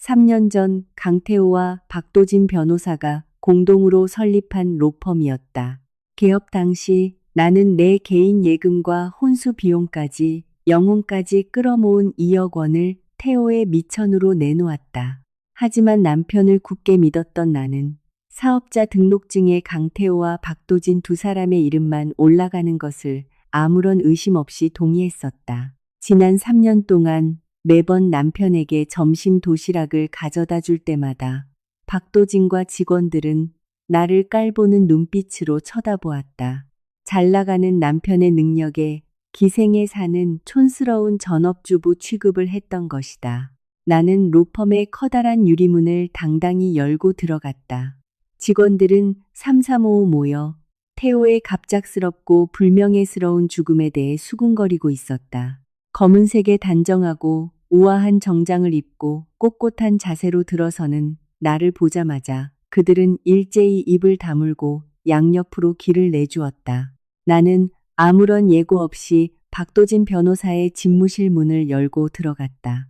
S1: 3년 전 강태호와 박도진 변호사가 공동으로 설립한 로펌이었다. 개업 당시 나는 내 개인 예금과 혼수 비용까지 영혼까지 끌어모은 2억 원을 태호의 미천으로 내놓았다. 하지만 남편을 굳게 믿었던 나는 사업자 등록증에 강태호와 박도진 두 사람의 이름만 올라가는 것을 아무런 의심 없이 동의했었다. 지난 3년 동안 매번 남편에게 점심 도시락을 가져다 줄 때마다 박도진과 직원들은 나를 깔보는 눈빛으로 쳐다보았다. 잘 나가는 남편의 능력에 기생에 사는 촌스러운 전업주부 취급을 했던 것이다. 나는 로펌의 커다란 유리문을 당당히 열고 들어갔다. 직원들은 삼삼오오 모여 태호의 갑작스럽고 불명예스러운 죽음에 대해 수군거리고 있었다. 검은색의 단정하고 우아한 정장을 입고 꼿꼿한 자세로 들어서는 나를 보자마자 그들은 일제히 입을 다물고 양옆으로 길을 내주었다. 나는 아무런 예고 없이 박도진 변호사의 집무실 문을 열고 들어갔다.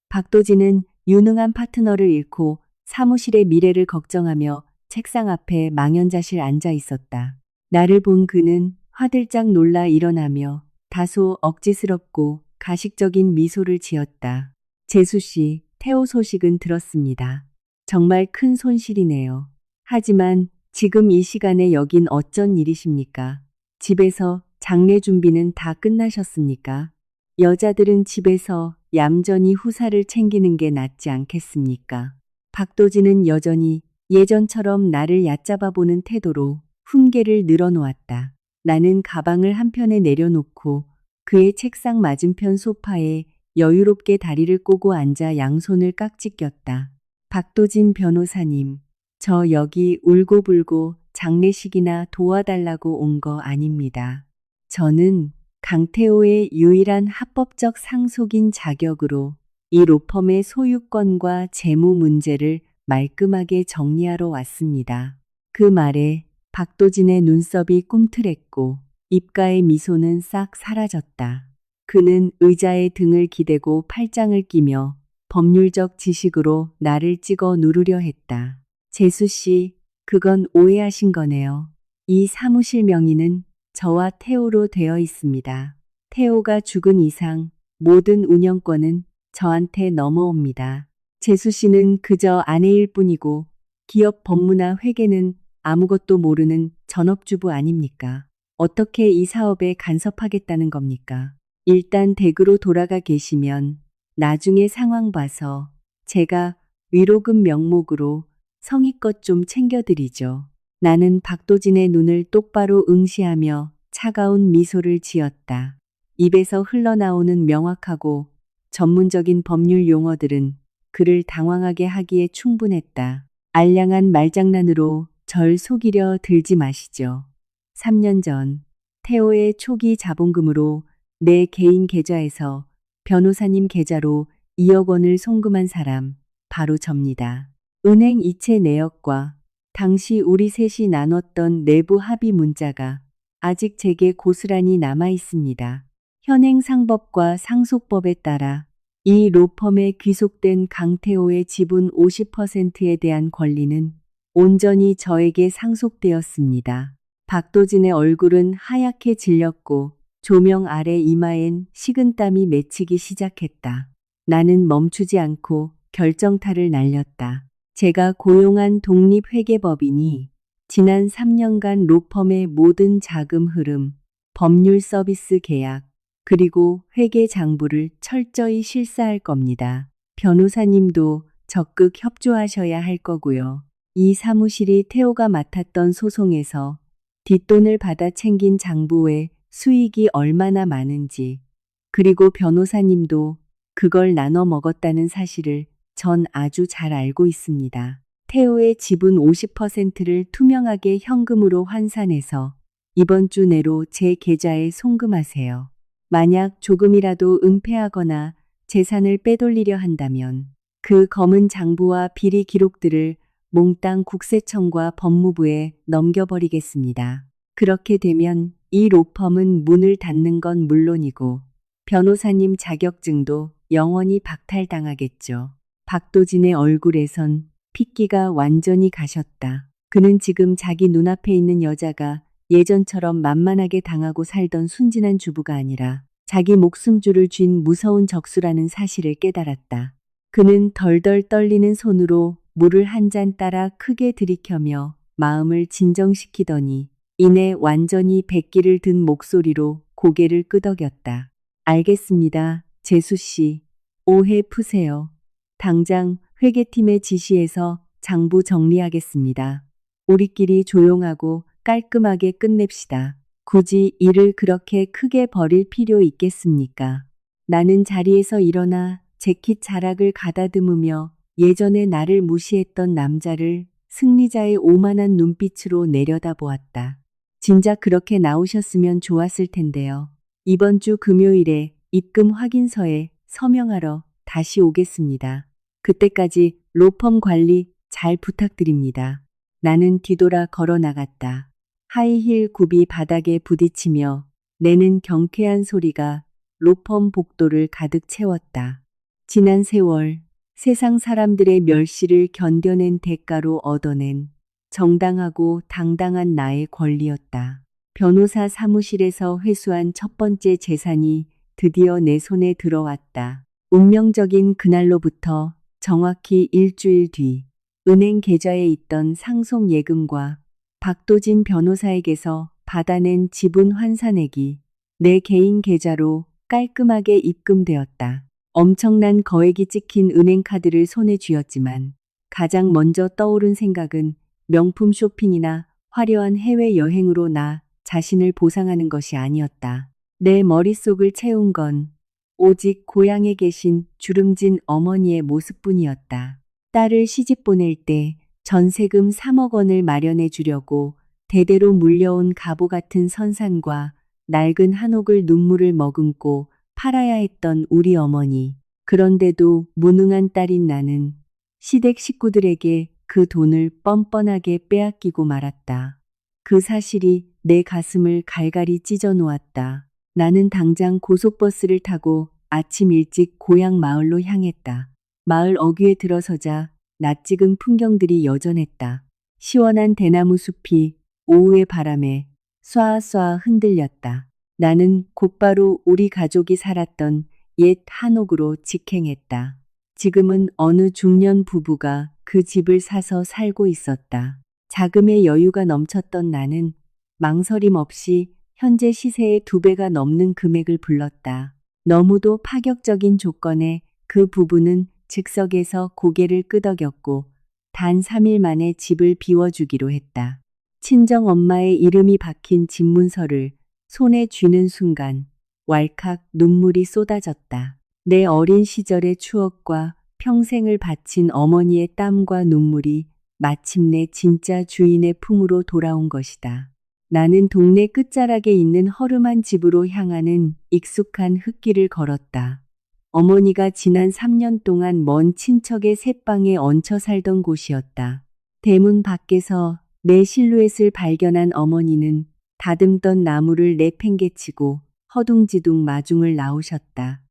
S1: 박도진은 유능한 파트너를 잃고 사무실의 미래를 걱정하며 책상 앞에 망연자실 앉아 있었다. 나를 본 그는 화들짝 놀라 일어나며 다소 억지스럽고 가식적인 미소를 지었다. 재수 씨, 태호 소식은 들었습니다. 정말 큰 손실이네요. 하지만 지금 이 시간에 여긴 어쩐 일이십니까? 집에서 장례 준비는 다 끝나셨습니까? 여자들은 집에서 얌전히 후사를 챙기는 게 낫지 않겠습니까? 박도진은 여전히 예전처럼 나를 얕잡아 보는 태도로 훈계를 늘어놓았다. 나는 가방을 한편에 내려놓고 그의 책상 맞은편 소파에 여유롭게 다리를 꼬고 앉아 양손을 깍지 꼈다. 박도진 변호사님, 저 여기 울고불고 장례식이나 도와달라고 온 거 아닙니다. 저는 강태호의 유일한 합법적 상속인 자격으로 이 로펌의 소유권과 재무 문제를 말끔하게 정리하러 왔습니다. 그 말에 박도진의 눈썹이 꿈틀했고 입가의 미소는 싹 사라졌다. 그는 의자에 등을 기대고 팔짱을 끼며 법률적 지식으로 나를 찍어 누르려 했다. 재수 씨, 그건 오해하신 거네요. 이 사무실 명의는 저와 태호로 되어 있습니다. 태호가 죽은 이상 모든 운영권은 저한테 넘어옵니다. 재수 씨는 그저 아내일 뿐이고 기업 법무나 회계는 아무것도 모르는 전업주부 아닙니까? 어떻게 이 사업에 간섭하겠다는 겁니까? 일단 댁으로 돌아가 계시면 나중에 상황 봐서 제가 위로금 명목으로 성의껏 좀 챙겨드리죠. 나는 박도진의 눈을 똑바로 응시하며 차가운 미소를 지었다. 입에서 흘러나오는 명확하고 전문적인 법률 용어들은 그를 당황하게 하기에 충분했다. 알량한 말장난으로 절 속이려 들지 마시죠. 3년 전 태호의 초기 자본금으로 내 개인 계좌에서 변호사님 계좌로 2억 원을 송금한 사람 바로 접니다. 은행 이체 내역과 당시 우리 셋이 나눴던 내부 합의 문자가 아직 제게 고스란히 남아 있습니다. 현행 상법과 상속법에 따라 이 로펌에 귀속된 강태호의 지분 50%에 대한 권리는 온전히 저에게 상속되었습니다. 박도진의 얼굴은 하얗게 질렸고 조명 아래 이마엔 식은땀이 맺히기 시작했다. 나는 멈추지 않고 결정타를 날렸다. 제가 고용한 독립회계법인이 지난 3년간 로펌의 모든 자금 흐름, 법률 서비스 계약, 그리고 회계 장부를 철저히 실사할 겁니다. 변호사님도 적극 협조하셔야 할 거고요. 이 사무실이 태호가 맡았던 소송에서 뒷돈을 받아 챙긴 장부에 수익이 얼마나 많은지, 그리고 변호사님도 그걸 나눠 먹었다는 사실을 전 아주 잘 알고 있습니다. 태호의 지분 50%를 투명하게 현금으로 환산해서 이번 주 내로 제 계좌에 송금하세요. 만약 조금이라도 은폐하거나 재산을 빼돌리려 한다면 그 검은 장부와 비리 기록들을 몽땅 국세청과 법무부에 넘겨버리겠습니다. 그렇게 되면 이 로펌은 문을 닫는 건 물론이고 변호사님 자격증도 영원히 박탈당하겠죠. 박도진의 얼굴에선 핏기가 완전히 가셨다. 그는 지금 자기 눈앞에 있는 여자가 예전처럼 만만하게 당하고 살던 순진한 주부가 아니라 자기 목숨줄을 쥔 무서운 적수라는 사실을 깨달았다. 그는 덜덜 떨리는 손으로 물을 한 잔 따라 크게 들이켜며 마음을 진정시키더니 이내 완전히 백기를 든 목소리로 고개를 끄덕였다. 알겠습니다. 재수 씨. 오해 푸세요. 당장 회계팀에 지시해서 장부 정리하겠습니다. 우리끼리 조용하고 깔끔하게 끝냅시다. 굳이 일을 그렇게 크게 벌일 필요 있겠습니까? 나는 자리에서 일어나 재킷 자락을 가다듬으며 예전에 나를 무시했던 남자를 승리자의 오만한 눈빛으로 내려다보았다. 진작 그렇게 나오셨으면 좋았을 텐데요. 이번 주 금요일에 입금 확인서에 서명하러 다시 오겠습니다. 그때까지 로펌 관리 잘 부탁드립니다. 나는 뒤돌아 걸어 나갔다. 하이힐 굽이 바닥에 부딪히며 내는 경쾌한 소리가 로펌 복도를 가득 채웠다. 지난 세월, 세상 사람들의 멸시를 견뎌낸 대가로 얻어낸 정당하고 당당한 나의 권리였다. 변호사 사무실에서 회수한 첫 번째 재산이 드디어 내 손에 들어왔다. 운명적인 그날로부터 정확히 일주일 뒤 은행 계좌에 있던 상속 예금과 박도진 변호사에게서 받아낸 지분 환산액이 내 개인 계좌로 깔끔하게 입금되었다. 엄청난 거액이 찍힌 은행카드를 손에 쥐었지만 가장 먼저 떠오른 생각은 명품 쇼핑이나 화려한 해외여행으로 나 자신을 보상하는 것이 아니었다. 내 머릿속을 채운 건 오직 고향에 계신 주름진 어머니의 모습뿐이었다. 딸을 시집 보낼 때 전세금 3억 원을 마련해 주려고 대대로 물려온 갑오 같은 선산과 낡은 한옥을 눈물을 머금고 팔아야 했던 우리 어머니. 그런데도 무능한 딸인 나는 시댁 식구들에게 그 돈을 뻔뻔하게 빼앗기고 말았다. 그 사실이 내 가슴을 갈갈이 찢어 놓았다. 나는 당장 고속버스를 타고 아침 일찍 고향 마을로 향했다. 마을 어귀에 들어서자 낯익은 풍경들이 여전했다. 시원한 대나무 숲이 오후의 바람에 쏴쏴 흔들렸다. 나는 곧바로 우리 가족이 살았던 옛 한옥으로 직행했다. 지금은 어느 중년 부부가 그 집을 사서 살고 있었다. 자금의 여유가 넘쳤던 나는 망설임 없이 현재 시세의 2배가 넘는 금액을 불렀다. 너무도 파격적인 조건에 그 부부는 즉석에서 고개를 끄덕였고 단 3일 만에 집을 비워주기로 했다. 친정 엄마의 이름이 박힌 집문서를 손에 쥐는 순간 왈칵 눈물이 쏟아졌다. 내 어린 시절의 추억과 평생을 바친 어머니의 땀과 눈물이 마침내 진짜 주인의 품으로 돌아온 것이다. 나는 동네 끝자락에 있는 허름한 집으로 향하는 익숙한 흙길을 걸었다. 어머니가 지난 3년 동안 먼 친척의 셋방에 얹혀 살던 곳이었다. 대문 밖에서 내 실루엣을 발견한 어머니는 다듬던 나무를 내팽개치고 허둥지둥 마중을 나오셨다.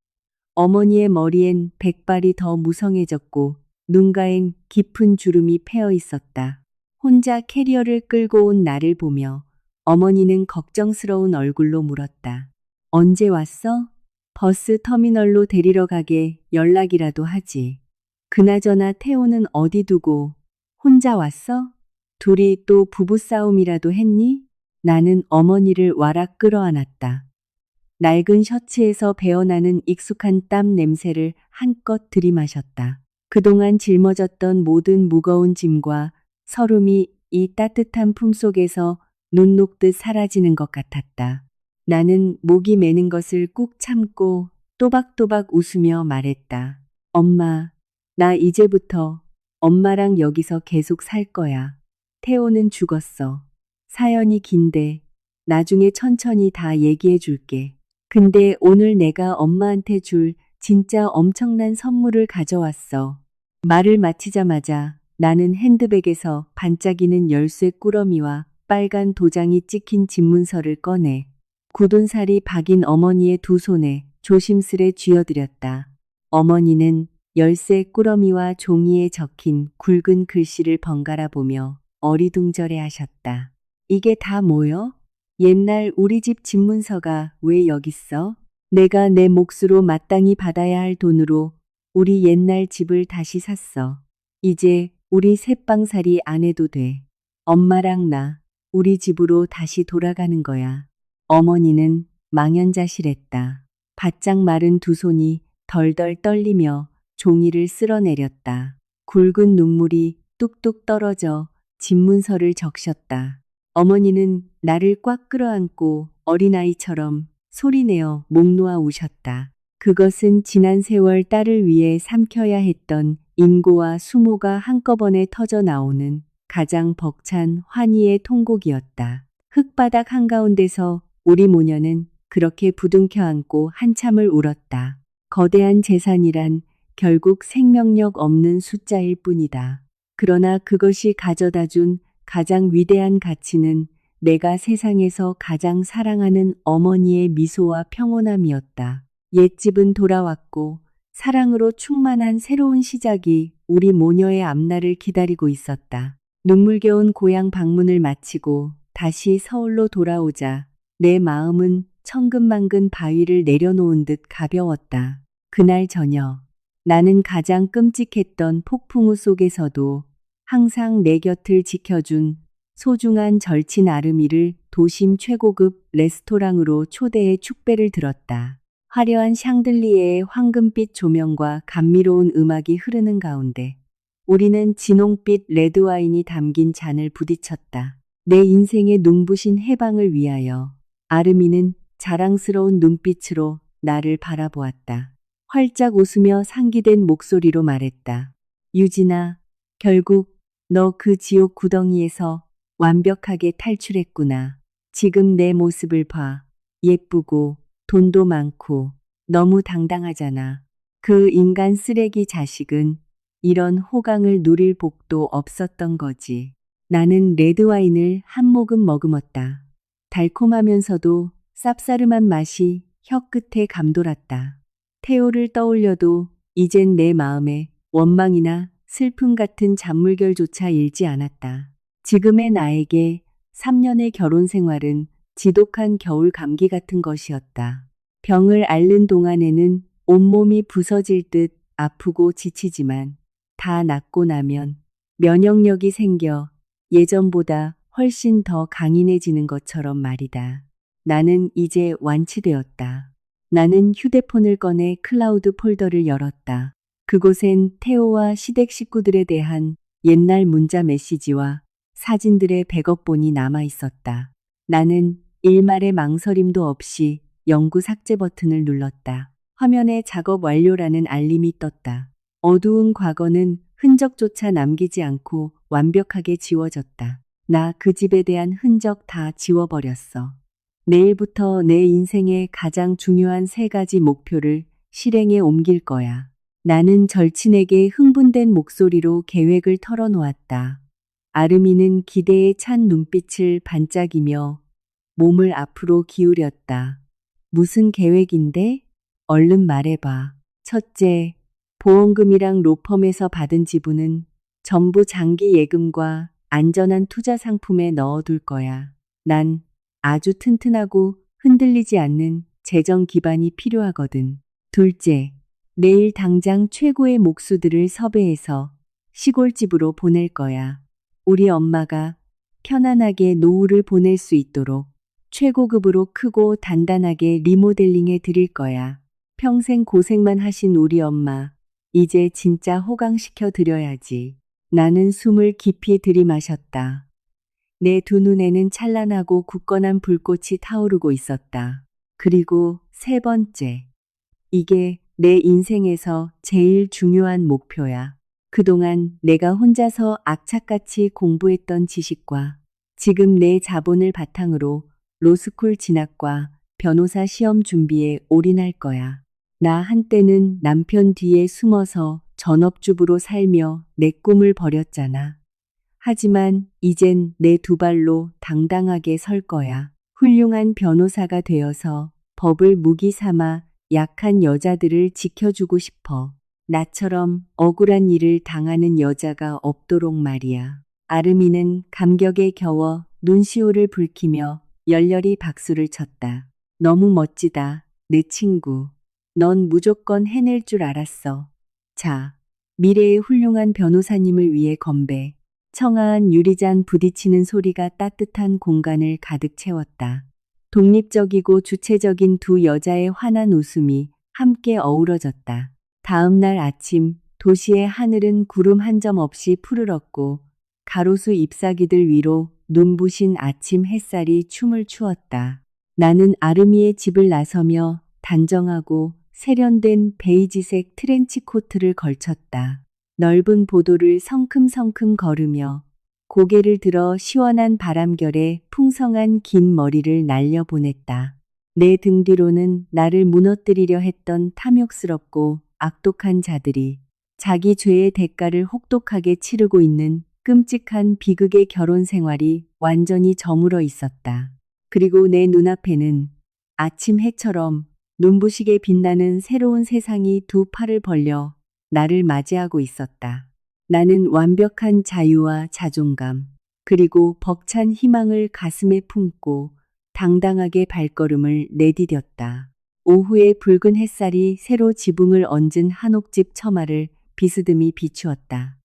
S1: 어머니의 머리엔 백발이 더 무성해졌고 눈가엔 깊은 주름이 패어 있었다. 혼자 캐리어를 끌고 온 나를 보며 어머니는 걱정스러운 얼굴로 물었다. 언제 왔어? 버스 터미널로 데리러 가게 연락이라도 하지. 그나저나 태호는 어디 두고 혼자 왔어? 둘이 또 부부싸움이라도 했니? 나는 어머니를 와락 끌어안았다. 낡은 셔츠에서 배어나는 익숙한 땀 냄새를 한껏 들이마셨다. 그동안 짊어졌던 모든 무거운 짐과 서름이 이 따뜻한 품속에서 눈 녹듯 사라지는 것 같았다. 나는 목이 메는 것을 꾹 참고 또박또박 웃으며 말했다. 엄마, 나 이제부터 엄마랑 여기서 계속 살 거야. 태호는 죽었어. 사연이 긴데 나중에 천천히 다 얘기해 줄게. 근데 오늘 내가 엄마한테 줄 진짜 엄청난 선물을 가져왔어. 말을 마치자마자 나는 핸드백에서 반짝이는 열쇠 꾸러미와 빨간 도장이 찍힌 집문서를 꺼내 굳은 살이 박인 어머니의 두 손에 조심스레 쥐어드렸다. 어머니는 열쇠 꾸러미와 종이에 적힌 굵은 글씨를 번갈아 보며 어리둥절해 하셨다. 이게 다 뭐여? 옛날 우리 집 집문서가 왜 여기 있어? 내가 내 몫으로 마땅히 받아야 할 돈으로 우리 옛날 집을 다시 샀어. 이제 우리 새빵살이 안 해도 돼. 엄마랑 나 우리 집으로 다시 돌아가는 거야. 어머니는 망연자실했다. 바짝 마른 두 손이 덜덜 떨리며 종이를 쓸어내렸다. 굵은 눈물이 뚝뚝 떨어져 집문서를 적셨다. 어머니는 나를 꽉 끌어안고 어린아이처럼 소리내어 목 놓아 우셨다. 그것은 지난 세월 딸을 위해 삼켜야 했던 인고와 수모가 한꺼번에 터져 나오는 가장 벅찬 환희의 통곡이었다. 흙바닥 한가운데서 우리 모녀는 그렇게 부둥켜 안고 한참을 울었다. 거대한 재산이란 결국 생명력 없는 숫자일 뿐이다. 그러나 그것이 가져다 준 가장 위대한 가치는 내가 세상에서 가장 사랑하는 어머니의 미소와 평온함이었다. 옛집은 돌아왔고 사랑으로 충만한 새로운 시작이 우리 모녀의 앞날을 기다리고 있었다. 눈물겨운 고향 방문을 마치고 다시 서울로 돌아오자 내 마음은 천근만근 바위를 내려놓은 듯 가벼웠다. 그날 저녁 나는 가장 끔찍했던 폭풍우 속에서도 항상 내 곁을 지켜준 소중한 절친 아름이를 도심 최고급 레스토랑으로 초대해 축배를 들었다. 화려한 샹들리에의 황금빛 조명과 감미로운 음악이 흐르는 가운데 우리는 진홍빛 레드와인이 담긴 잔을 부딪혔다. 내 인생의 눈부신 해방을 위하여. 아름이는 자랑스러운 눈빛으로 나를 바라보았다. 활짝 웃으며 상기된 목소리로 말했다. 유진아, 결국 너 그 지옥 구덩이에서 완벽하게 탈출했구나. 지금 내 모습을 봐. 예쁘고 돈도 많고 너무 당당하잖아. 그 인간 쓰레기 자식은 이런 호강을 누릴 복도 없었던 거지. 나는 레드와인을 한 모금 머금었다. 달콤하면서도 쌉싸름한 맛이 혀끝에 감돌았다. 태호를 떠올려도 이젠 내 마음에 원망이나 슬픔 같은 잔물결조차 일지 않았다. 지금의 나에게 3년의 결혼 생활은 지독한 겨울 감기 같은 것이었다. 병을 앓는 동안에는 온몸이 부서질 듯 아프고 지치지만 다 낫고 나면 면역력이 생겨 예전보다 훨씬 더 강인해지는 것처럼 말이다. 나는 이제 완치되었다. 나는 휴대폰을 꺼내 클라우드 폴더를 열었다. 그곳엔 태호와 시댁 식구들에 대한 옛날 문자 메시지와 사진들의 백업본이 남아 있었다. 나는 일말의 망설임도 없이 영구 삭제 버튼을 눌렀다. 화면에 작업 완료라는 알림이 떴다. 어두운 과거는 흔적조차 남기지 않고 완벽하게 지워졌다. 나 그 집에 대한 흔적 다 지워버렸어. 내일부터 내 인생의 가장 중요한 3가지 목표를 실행에 옮길 거야. 나는 절친에게 흥분된 목소리로 계획을 털어놓았다. 아름이는 기대에 찬 눈빛을 반짝이며 몸을 앞으로 기울였다. 무슨 계획인데? 얼른 말해봐. 첫째, 보험금이랑 로펌에서 받은 지분은 전부 장기 예금과 안전한 투자 상품에 넣어둘 거야. 난 아주 튼튼하고 흔들리지 않는 재정 기반이 필요하거든. 둘째, 내일 당장 최고의 목수들을 섭외해서 시골집으로 보낼 거야. 우리 엄마가 편안하게 노후를 보낼 수 있도록 최고급으로 크고 단단하게 리모델링해 드릴 거야. 평생 고생만 하신 우리 엄마, 이제 진짜 호강시켜 드려야지. 나는 숨을 깊이 들이마셨다. 내 두 눈에는 찬란하고 굳건한 불꽃이 타오르고 있었다. 그리고 3번째. 이게 내 인생에서 제일 중요한 목표야. 그동안 내가 혼자서 악착같이 공부했던 지식과 지금 내 자본을 바탕으로 로스쿨 진학과 변호사 시험 준비에 올인할 거야. 나 한때는 남편 뒤에 숨어서 전업주부로 살며 내 꿈을 버렸잖아. 하지만 이젠 내 2발로 당당하게 설 거야. 훌륭한 변호사가 되어서 법을 무기 삼아 약한 여자들을 지켜주고 싶어. 나처럼 억울한 일을 당하는 여자가 없도록 말이야. 아름이는 감격에 겨워 눈시울을 붉히며 열렬히 박수를 쳤다. 너무 멋지다, 내 친구. 넌 무조건 해낼 줄 알았어. 자, 미래의 훌륭한 변호사님을 위해 건배. 청아한 유리잔 부딪히는 소리가 따뜻한 공간을 가득 채웠다. 독립적이고 주체적인 두 여자의 환한 웃음이 함께 어우러졌다. 다음 날 아침, 도시의 하늘은 구름 한 점 없이 푸르렀고 가로수 잎사귀들 위로 눈부신 아침 햇살이 춤을 추었다. 나는 아름이의 집을 나서며 단정하고 세련된 베이지색 트렌치 코트를 걸쳤다. 넓은 보도를 성큼성큼 걸으며 고개를 들어 시원한 바람결에 풍성한 긴 머리를 날려보냈다. 내 등 뒤로는 나를 무너뜨리려 했던 탐욕스럽고 악독한 자들이 자기 죄의 대가를 혹독하게 치르고 있는 끔찍한 비극의 결혼 생활이 완전히 저물어 있었다. 그리고 내 눈앞에는 아침 해처럼 눈부시게 빛나는 새로운 세상이 두 팔을 벌려 나를 맞이하고 있었다. 나는 완벽한 자유와 자존감, 그리고 벅찬 희망을 가슴에 품고 당당하게 발걸음을 내디뎠다. 오후의 붉은 햇살이 새로 지붕을 얹은 한옥집 처마를 비스듬히 비추었다.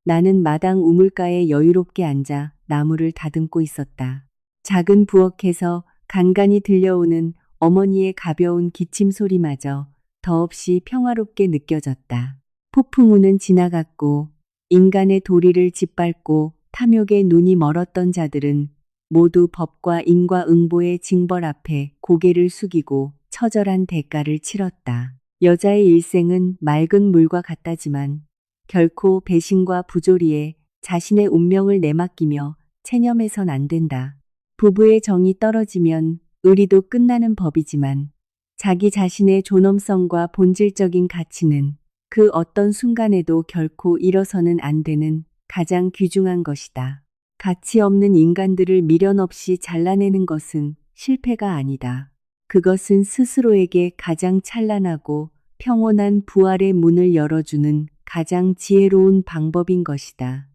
S1: 나는 마당 우물가에 여유롭게 앉아 나무를 다듬고 있었다. 작은 부엌에서 간간히 들려오는 어머니의 가벼운 기침 소리마저 더없이 평화롭게 느껴졌다. 폭풍우는 지나갔고 인간의 도리를 짓밟고 탐욕에 눈이 멀었던 자들은 모두 법과 인과응보의 징벌 앞에 고개를 숙이고 처절한 대가를 치렀다. 여자의 일생은 맑은 물과 같다지만 결코 배신과 부조리에 자신의 운명을 내맡기며 체념해선 안 된다. 부부의 정이 떨어지면 의리도 끝나는 법이지만 자기 자신의 존엄성과 본질적인 가치는 그 어떤 순간에도 결코 잃어서는 안 되는 가장 귀중한 것이다. 가치 없는 인간들을 미련 없이 잘라내는 것은 실패가 아니다. 그것은 스스로에게 가장 찬란하고 평온한 부활의 문을 열어주는 가장 지혜로운 방법인 것이다.